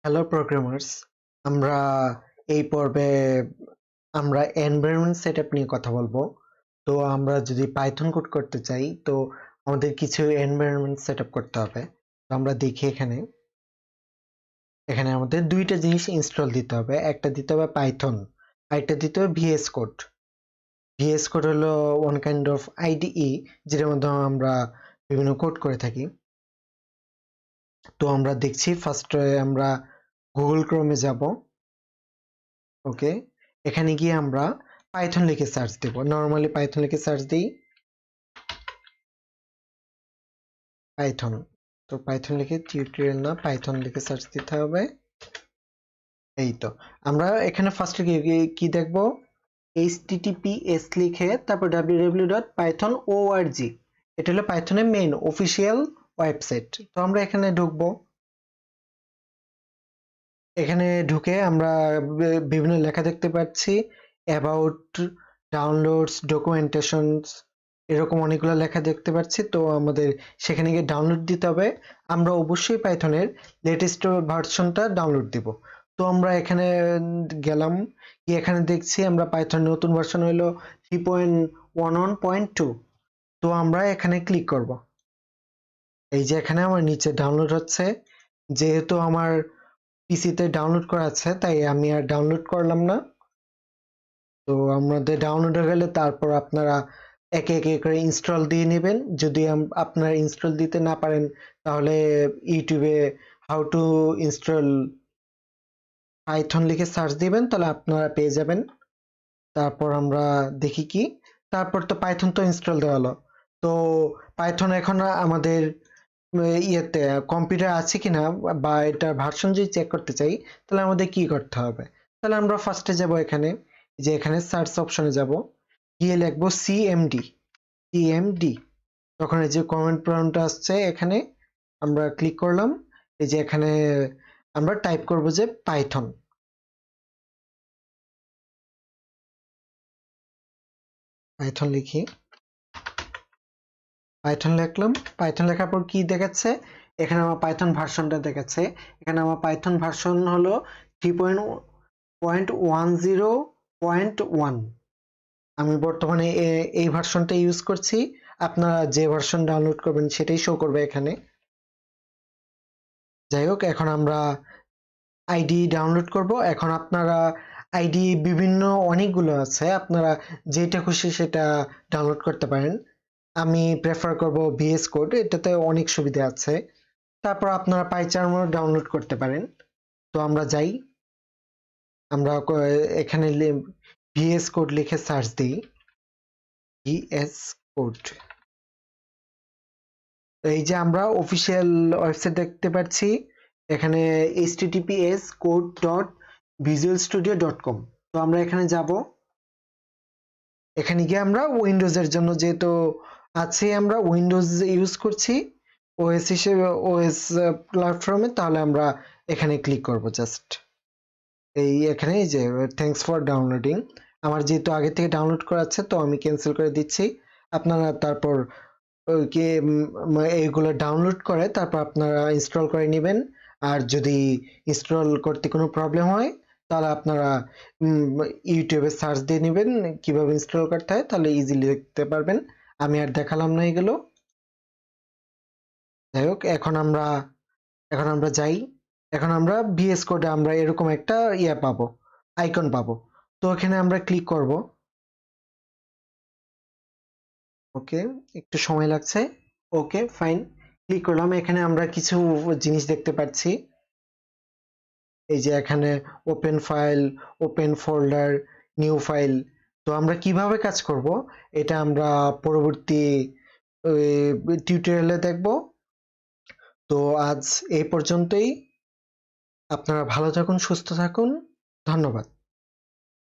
Hello programmers, আমরা এই পর্বে আমরা এনভায়রনমেন্ট সেটআপ নিয়ে কথা বলবো। তো আমরা যদি পাইথন কোড করতে চাই তো আমাদের কিছু এনভায়রনমেন্ট সেটআপ করতে হবে। তো আমরা দেখি এখানে আমাদের দুইটা জিনিস ইনস্টল দিতে হবে, একটা দিতে হবে পাইথন, আরেকটা দিতে হবে ভিএস কোড। ভিএস কোড হলো ওয়ান কাইন্ড অফ আইডিই, যেটার মধ্যে আমরা বিভিন্ন কোড করে থাকি। তো আমরা দেখছি ফার্স্টে আমরা গুগল ক্রোমে যাব। ওকে, এখানে গিয়ে আমরা পাইথন লিখে সার্চ দেব। নরমালি পাইথন লিখে সার্চ দিই, পাইথন। তো পাইথন লিখে টিউটোরিয়াল না, পাইথন লিখে সার্চ দিতে হবে। এই তো আমরা এখানে ফার্স্টে কি দেখব, https লিখে তারপর www.python.org, এটা হলো পাইথনের মেইন অফিসিয়াল ওয়েবসাইট। তো আমরা এখানে ঢুকবো। এখানে ঢুকে আমরা বিভিন্ন লেখা দেখতে পাচ্ছি, অ্যাবাউট, ডাউনলোডস, ডকুমেন্টেশনস, এরকম অনেকগুলো লেখা দেখতে পাচ্ছি। তো আমাদের সেখানে গিয়ে ডাউনলোড দিতে হবে। আমরা অবশ্যই পাইথনের লেটেস্ট ভার্সনটা ডাউনলোড দিব। তো আমরা এখানে গেলাম, গিয়ে এখানে দেখছি আমরা পাইথন নতুন ভার্সন হলো 3.11.2। তো আমরা এখানে ক্লিক করব। এই যে এখানে আমার নিচে ডাউনলোড হচ্ছে, যেহেতু আমার পিসিতে ডাউনলোড করা আছে তাই আমি আর ডাউনলোড করলাম না। তো আমাদের ডাউনলোড হয়ে গেলে তারপর আপনারা একে একে করে ইনস্টল দিয়ে নেবেন। যদি আপনারা ইনস্টল দিতে না পারেন তাহলে ইউটিউবে হাউ টু ইনস্টল পাইথন লিখে সার্চ দিবেন, তাহলে আপনারা পেয়ে যাবেন। তারপর আমরা দেখি কি, তারপর তো পাইথন তো ইনস্টল দেওয়া হলো। তো পাইথন এখন আমাদের ইয়েতে কম্পিউটার আছে কিনা বা এটা ভার্সন যদি চেক করতে চাই তাহলে আমাদের কি করতে হবে। তাহলে আমরা ফার্স্টে যাব, এখানে যে এখানে সার্চ অপশনে যাব, গিয়ে লিখবো সিএমডি। সিএমডি, তখন এই যে কমেন্ট প্রম্পটটা আসছে, এখানে আমরা ক্লিক করলাম। এই যে এখানে আমরা টাইপ করব যে পাইথন। পাইথন লিখি, পাইথন লিখলাম। পাইথন লেখার পর কি দেখাচ্ছে, এখানে আমার পাইথন ভার্সনটা দেখাচ্ছে। এখানে আমার পাইথন ভার্সন হলো 3.10.1। আমি বর্তমানে এই ভার্সনটা ইউজ করছি। আপনারা যে ভার্সন ডাউনলোড করবেন সেটাই শো করবে এখানে। যাই হোক, এখন আমরা আইডি ডাউনলোড করব। এখন আপনারা আইডি বিভিন্ন অনেকগুলো আছে, আপনারা যেটা খুশি সেটা ডাউনলোড করতে পারেন। আমি প্রেফার করব ভিএস কোড, এটাতে অনেক সুবিধা আছে। তারপর আপনারা পাইচার্মও ডাউনলোড করতে পারেন। তো আমরা যাই, আমরা এখানে ভিএস কোড লিখে সার্চ দিই, ভিএস কোড। এই যে আমরা অফিসিয়াল ওয়েবসাইট দেখতে পাচ্ছি, এখানে https://code.visualstudio.com। তো আমরা এখানে যাব। এখানে গিয়ে আমরা উইন্ডোজের জন্য, যেহেতু আছে আমরা উইন্ডোজ ইউজ করছি ওএস হিসেবে, ওএস প্ল্যাটফর্মে, তাহলে আমরা এখানে ক্লিক করব জাস্ট। এই এখানে এই যে থ্যাঙ্কস ফর ডাউনলোডিং, আমার যেহেতু আগে থেকে ডাউনলোড করা আছে তো আমি ক্যান্সেল করে দিচ্ছি। আপনারা তারপর কি এইগুলো ডাউনলোড করে তারপর আপনারা ইনস্টল করে নেবেন। আর যদি ইনস্টল করতে কোনো প্রবলেম হয় তাহলে আপনারা ইউটিউবে সার্চ দিয়ে নেবেন কিভাবে ইনস্টল করতে হয়, তাহলে ইজিলি দেখতে পারবেন। আমি আর দেখালাম না এগুলো। যাই হোক, এখন আমরা যাই। এখন আমরা ভিএস কোডে আমরা এরকম একটা পাবো, আইকন পাবো। তো এখানে আমরা ক্লিক করব। ওকে, একটু সময় লাগছে। ওকে ফাইন, ক্লিক করলাম। এখানে আমরা কিছু জিনিস দেখতে পাচ্ছি। এই যে এখানে open file, open folder, new file. তো আমরা কিভাবে কাজ করব এটা আমরা পরবর্তী টিউটোরিয়ালে দেখব। তো আজ এই পর্যন্তই। আপনারা ভালো থাকুন, সুস্থ থাকুন। ধন্যবাদ।